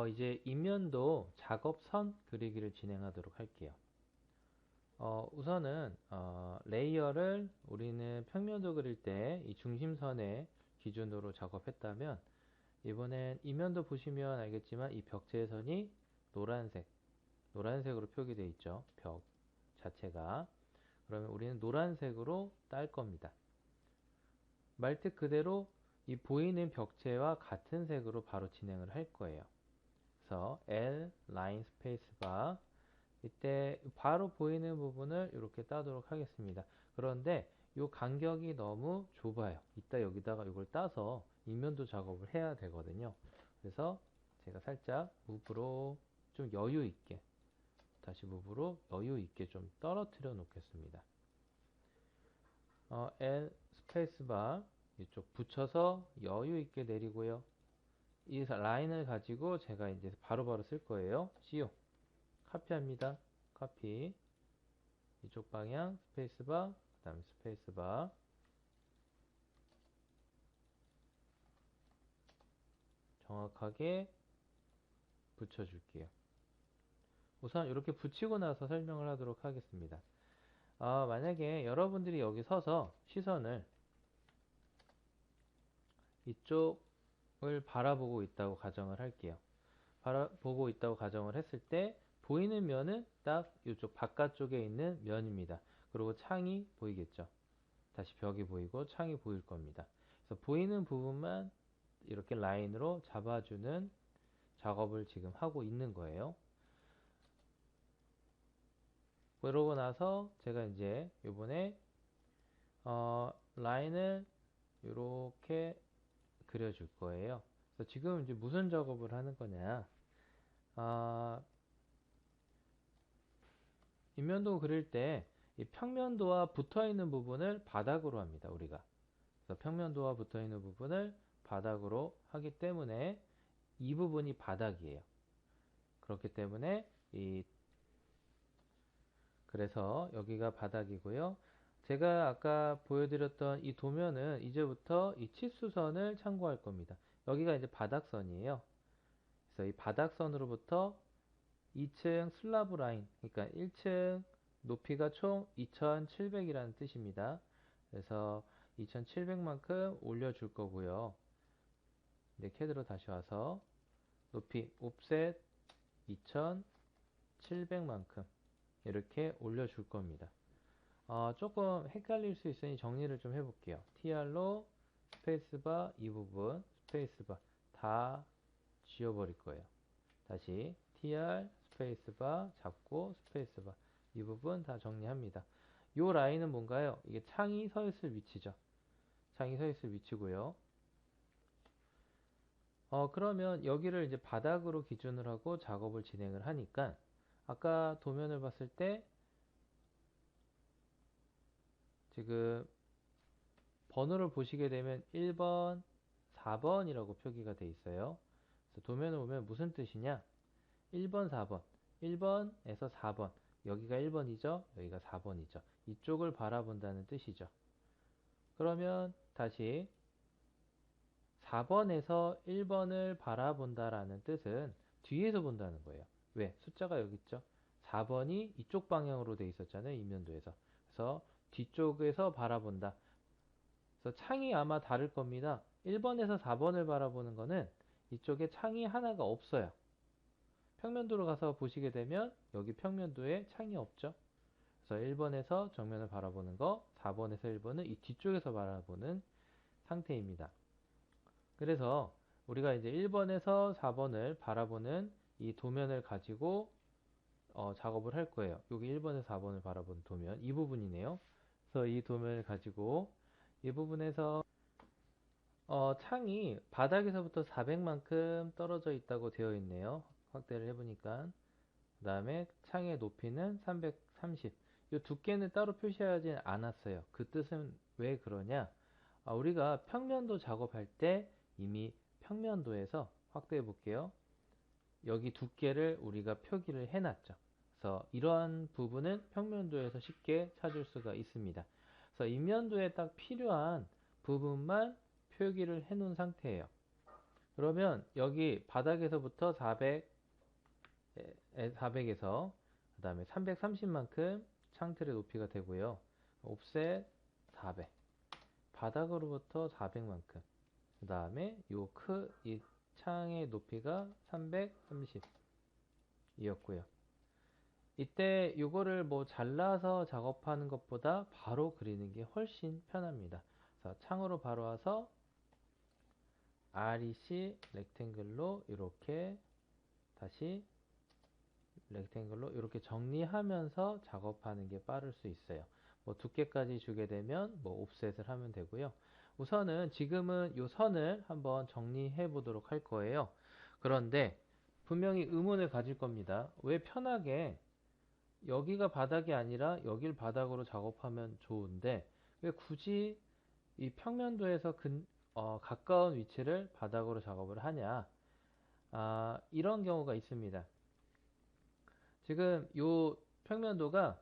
이제 인면도 작업선 그리기를 진행하도록 할게요. 우선은 레이어를 우리는 평면도 그릴 때 이 중심선의 기준으로 작업했다면 이번엔 인면도 보시면 알겠지만 이 벽체선이 노란색으로 표기되어 있죠. 벽 자체가. 그러면 우리는 노란색으로 딸 겁니다. 말뜻 그대로 이 보이는 벽체와 같은 색으로 바로 진행을 할 거예요. 그래서 L 라인 스페이스바 이때 바로 보이는 부분을 이렇게 따도록 하겠습니다. 그런데 이 간격이 너무 좁아요. 이따 여기다가 이걸 따서 인면도 작업을 해야 되거든요. 그래서 제가 살짝 무브로 좀 여유 있게 다시 무브로 여유 있게 좀 떨어뜨려 놓겠습니다. L 스페이스바 이쪽 붙여서 여유 있게 내리고요. 이 라인을 가지고 제가 이제 바로바로 쓸 거예요. CO 카피합니다. 카피 이쪽 방향 스페이스바 그 다음에 스페이스바 정확하게 붙여줄게요. 우선 이렇게 붙이고 나서 설명을 하도록 하겠습니다. 만약에 여러분들이 여기 서서 시선을 이쪽을 바라보고 있다고 가정을 할게요. 바라보고 있다고 가정을 했을 때 보이는 면은 딱 이쪽 바깥쪽에 있는 면입니다. 그리고 창이 보이겠죠. 다시 벽이 보이고 창이 보일 겁니다. 그래서 보이는 부분만 이렇게 라인으로 잡아주는 작업을 지금 하고 있는 거예요. 그러고 나서 제가 이제 요번에 라인을 이렇게 그려줄 거예요. 그래서 지금 이제 무슨 작업을 하는 거냐? 인면도 그릴 때 이 평면도와 붙어 있는 부분을 바닥으로 합니다. 우리가. 그래서 평면도와 붙어 있는 부분을 바닥으로 하기 때문에 이 부분이 바닥이에요. 그렇기 때문에 그래서 여기가 바닥이고요. 제가 아까 보여드렸던 이 도면은 이제부터 이 치수선을 참고할 겁니다. 여기가 이제 바닥선이에요. 그래서 이 바닥선으로부터 2층 슬라브 라인, 그러니까 1층 높이가 총 2700이라는 뜻입니다. 그래서 2700만큼 올려줄 거고요. 네, 캐드로 다시 와서 높이 옵셋 2700만큼 이렇게 올려줄 겁니다. 조금 헷갈릴 수 있으니 정리를 좀 해볼게요. TR로 스페이스바 이 부분 스페이스바 다 지워버릴 거예요. 다시 TR 스페이스바 잡고 스페이스바 이 부분 다 정리합니다. 요 라인은 뭔가요? 이게 창이 서 있을 위치죠. 창이 서 있을 위치고요. 그러면 여기를 이제 바닥으로 기준을 하고 작업을 진행을 하니까 아까 도면을 봤을 때 지금 번호를 보시게 되면 1번, 4번이라고 표기가 돼 있어요. 그래서 도면을 보면 무슨 뜻이냐? 1번, 4번. 1번에서 4번. 여기가 1번이죠? 여기가 4번이죠. 이쪽을 바라본다는 뜻이죠. 그러면 다시 4번에서 1번을 바라본다라는 뜻은 뒤에서 본다는 거예요. 왜? 숫자가 여기 있죠? 4번이 이쪽 방향으로 돼 있었잖아요. 이면도에서. 그래서 뒤쪽에서 바라본다. 그래서 창이 아마 다를 겁니다. 1번에서 4번을 바라보는 거는 이쪽에 창이 하나가 없어요. 평면도로 가서 보시게 되면 여기 평면도에 창이 없죠. 그래서 1번에서 정면을 바라보는 거, 4번에서 1번은 이 뒤쪽에서 바라보는 상태입니다. 그래서 우리가 이제 1번에서 4번을 바라보는 이 도면을 가지고 작업을 할 거예요. 여기 1번에서 4번을 바라보는 도면, 이 부분이네요. 그래서 이 도면을 가지고 이 부분에서 창이 바닥에서부터 400만큼 떨어져 있다고 되어 있네요. 확대를 해보니까. 그 다음에 창의 높이는 330. 이 두께는 따로 표시하지 않았어요. 그 뜻은 왜 그러냐? 우리가 평면도 작업할 때 이미 평면도에서 확대해 볼게요. 여기 두께를 우리가 표기를 해놨죠. 그래서 이러한 부분은 평면도에서 쉽게 찾을 수가 있습니다. 그래서 인면도에 딱 필요한 부분만 표기를 해 놓은 상태예요. 그러면 여기 바닥에서부터 400에서 그 다음에 330만큼 창틀의 높이가 되고요. 옵셋 400. 바닥으로부터 400만큼. 그 다음에 이 창의 높이가 330이었고요. 이때 이거를 뭐 잘라서 작업하는 것보다 바로 그리는 게 훨씬 편합니다. 그래서 창으로 바로 와서 REC 렉탱글로 이렇게 다시 렉탱글로 이렇게 정리하면서 작업하는 게 빠를 수 있어요. 뭐 두께까지 주게 되면 뭐 옵셋을 하면 되고요. 우선은 지금은 이 선을 한번 정리해 보도록 할 거예요. 그런데 분명히 의문을 가질 겁니다. 왜 편하게 여기가 바닥이 아니라 여길 바닥으로 작업하면 좋은데 왜 굳이 이 평면도에서 가까운 위치를 바닥으로 작업을 하냐? 이런 경우가 있습니다. 지금 이 평면도가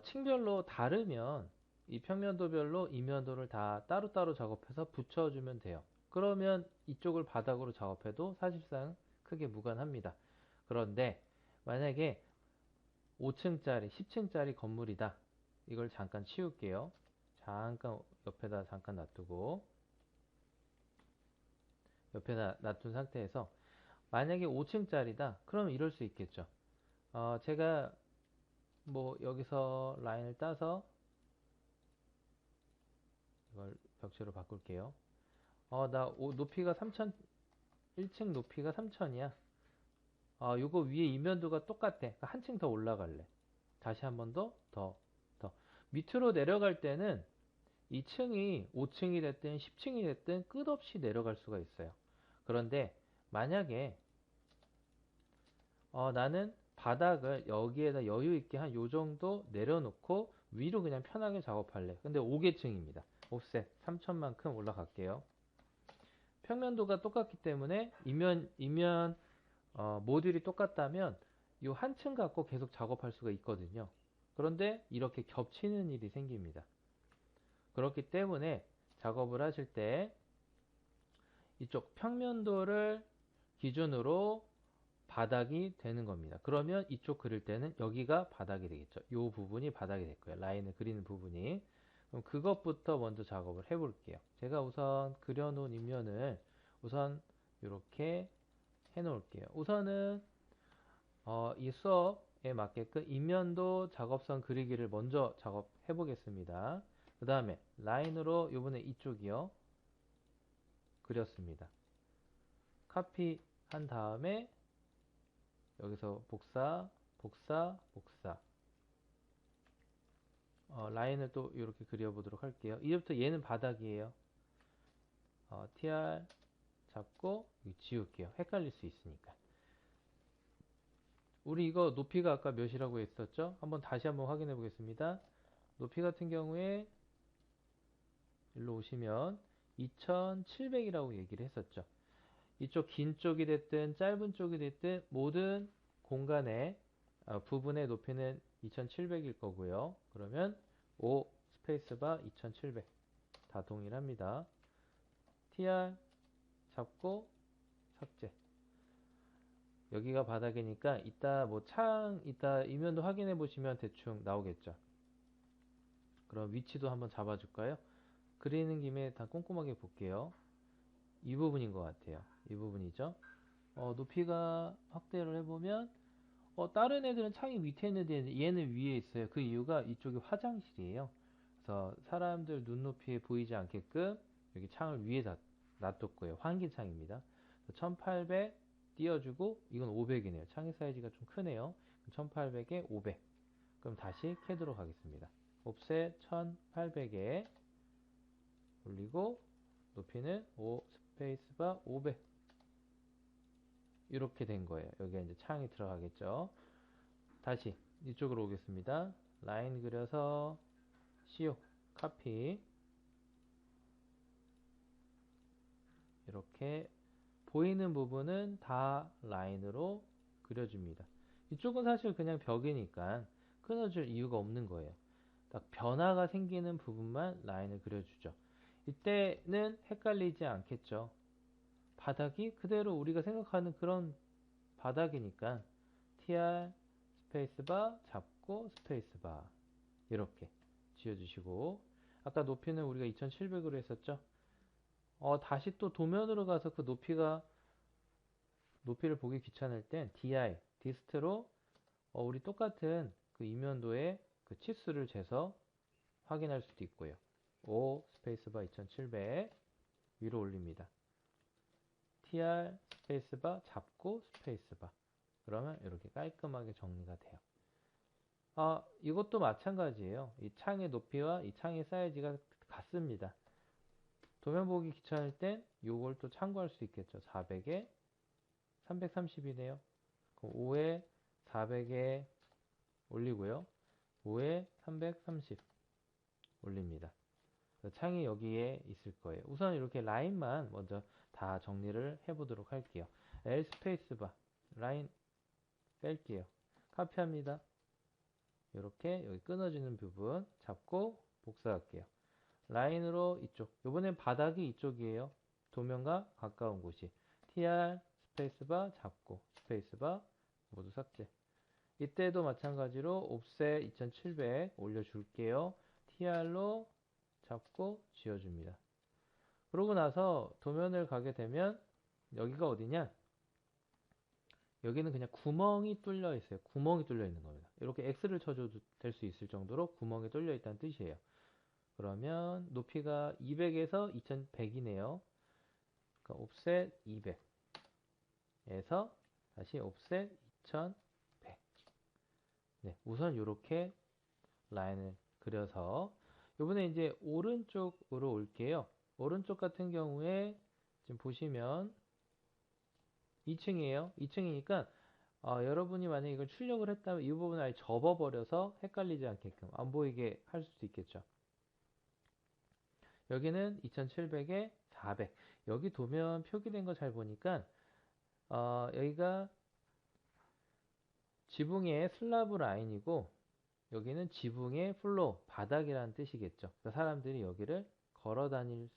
층별로 다르면 이 평면도별로 이면도를 다 따로따로 작업해서 붙여주면 돼요. 그러면 이쪽을 바닥으로 작업해도 사실상 크게 무관합니다. 그런데 만약에 5층짜리, 10층짜리 건물이다. 이걸 잠깐 치울게요. 잠깐 옆에다 잠깐 놔두고 옆에다 놔둔 상태에서 만약에 5층짜리다. 그러면 이럴 수 있겠죠. 제가 뭐 여기서 라인을 따서 이걸 벽체로 바꿀게요. 높이가 3000, 1층 높이가 3000이야. 요거 위에 이면도가 똑같아. 그러니까 한층 더 올라갈래. 다시 한 번 더. 밑으로 내려갈 때는 2층이 5층이 됐든 10층이 됐든 끝없이 내려갈 수가 있어요. 그런데 만약에 나는 바닥을 여기에다 여유 있게 한 요 정도 내려놓고 위로 그냥 편하게 작업할래. 근데 5계층입니다. 옵셋 3000만큼 올라갈게요. 평면도가 똑같기 때문에 이면 모듈이 똑같다면 이 한 층 갖고 계속 작업할 수가 있거든요. 그런데 이렇게 겹치는 일이 생깁니다. 그렇기 때문에 작업을 하실 때 이쪽 평면도를 기준으로 바닥이 되는 겁니다. 그러면 이쪽 그릴 때는 여기가 바닥이 되겠죠. 이 부분이 바닥이 될 거예요. 라인을 그리는 부분이. 그럼 그것부터 먼저 작업을 해 볼게요. 제가 우선 그려놓은 인면을 우선 이렇게 해 놓을게요. 우선은 이 수업에 맞게끔 인면도 작업선 그리기를 먼저 작업해 보겠습니다. 그 다음에 라인으로 이번에 이쪽이요. 그렸습니다. 카피 한 다음에 여기서 복사. 라인을 또 이렇게 그려보도록 할게요. 이제부터 얘는 바닥이에요. TR 잡고 지울게요. 헷갈릴 수 있으니까. 우리 이거 높이가 아까 몇이라고 했었죠? 다시 한번 확인해 보겠습니다. 높이 같은 경우에 일로 오시면 2700이라고 얘기를 했었죠. 이쪽 긴 쪽이 됐든 짧은 쪽이 됐든 모든 공간의 부분의 높이는 2700일 거고요. 그러면 5 스페이스바 2700 다 동일합니다. TR 잡고 삭제. 여기가 바닥이니까 이따 이면도 확인해 보시면 대충 나오겠죠. 그럼 위치도 한번 잡아줄까요? 그리는 김에 다 꼼꼼하게 볼게요. 이 부분인 것 같아요. 이 부분이죠. 높이가 확대를 해보면 다른 애들은 창이 밑에 있는데 얘는 위에 있어요. 그 이유가 이쪽이 화장실이에요. 그래서 사람들 눈높이에 보이지 않게끔 여기 창을 위에 놔뒀고요. 환기창입니다. 1800 띄워주고 이건 500이네요. 창의 사이즈가 좀 크네요. 1800에 500. 그럼 다시 캐드로 가겠습니다. 옵셋 1800에 올리고 높이는 5 스페이스바 500 이렇게 된 거예요. 여기에 이제 창이 들어가겠죠. 다시 이쪽으로 오겠습니다. 라인 그려서 CO 카피 이렇게 보이는 부분은 다 라인으로 그려줍니다. 이쪽은 사실 그냥 벽이니까 끊어줄 이유가 없는 거예요. 딱 변화가 생기는 부분만 라인을 그려주죠. 이때는 헷갈리지 않겠죠. 바닥이 그대로 우리가 생각하는 그런 바닥이니까 tr 스페이스바 잡고 스페이스바 이렇게 지어주시고, 아까 높이는 우리가 2700으로 했었죠. 다시 또 도면으로 가서 그 높이를 보기 귀찮을 땐 di 디스트로 우리 똑같은 그 이면도의 그 치수를 재서 확인할 수도 있고요. 5 스페이스바 2700 위로 올립니다. tr 스페이스바 잡고 스페이스바. 그러면 이렇게 깔끔하게 정리가 돼요. 이것도 마찬가지예요. 이 창의 높이와 이 창의 사이즈가 같습니다. 도면 보기 귀찮을 땐 요걸 또 참고할 수 있겠죠. 400에 330이네요. 5에 400에 올리고요. 5에 330 올립니다. 창이 여기에 있을 거예요. 우선 이렇게 라인만 먼저 다 정리를 해보도록 할게요. L 스페이스바 라인 뺄게요. 카피합니다. 이렇게 여기 끊어지는 부분 잡고 복사할게요. 라인으로 이쪽. 이번엔 바닥이 이쪽이에요. 도면과 가까운 곳이. tr 스페이스바 잡고 스페이스바 모두 삭제. 이때도 마찬가지로 옵셋 2700 올려줄게요. tr로 잡고 지워줍니다. 그러고 나서 도면을 가게 되면 여기가 어디냐? 여기는 그냥 구멍이 뚫려 있어요. 구멍이 뚫려 있는 겁니다. 이렇게 X를 쳐줘도 될 수 있을 정도로 구멍이 뚫려 있다는 뜻이에요. 그러면 높이가 200에서 2100이네요. 그러니까 옵셋 200에서 다시 옵셋 2100. 네, 우선 이렇게 라인을 그려서 이번에 이제 오른쪽으로 올게요. 오른쪽 같은 경우에 지금 보시면 2층이에요. 2층이니까 여러분이 만약에 이걸 출력을 했다면 이 부분을 아예 접어버려서 헷갈리지 않게끔 안 보이게 할 수도 있겠죠. 여기는 2700에 400. 여기 도면 표기된 거 잘 보니까 여기가 지붕의 슬라브 라인이고 여기는 지붕의 플로우, 바닥이라는 뜻이겠죠. 그러니까 사람들이 여기를 걸어 다닐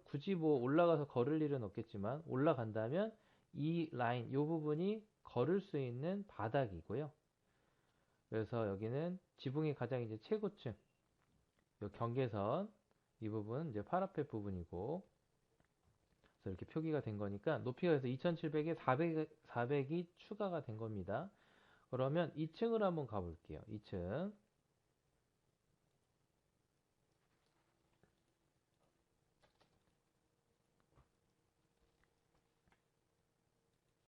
굳이 올라가서 걸을 일은 없겠지만 올라간다면 이 라인, 이 부분이 걸을 수 있는 바닥이고요. 그래서 여기는 지붕의 가장 이제 최고층, 요 경계선, 이 부분 이제 파라펫 부분이고, 그래서 이렇게 표기가 된 거니까 높이가 그래서 2700에 400이 추가가 된 겁니다. 그러면 2층으로 한번 가볼게요. 2층.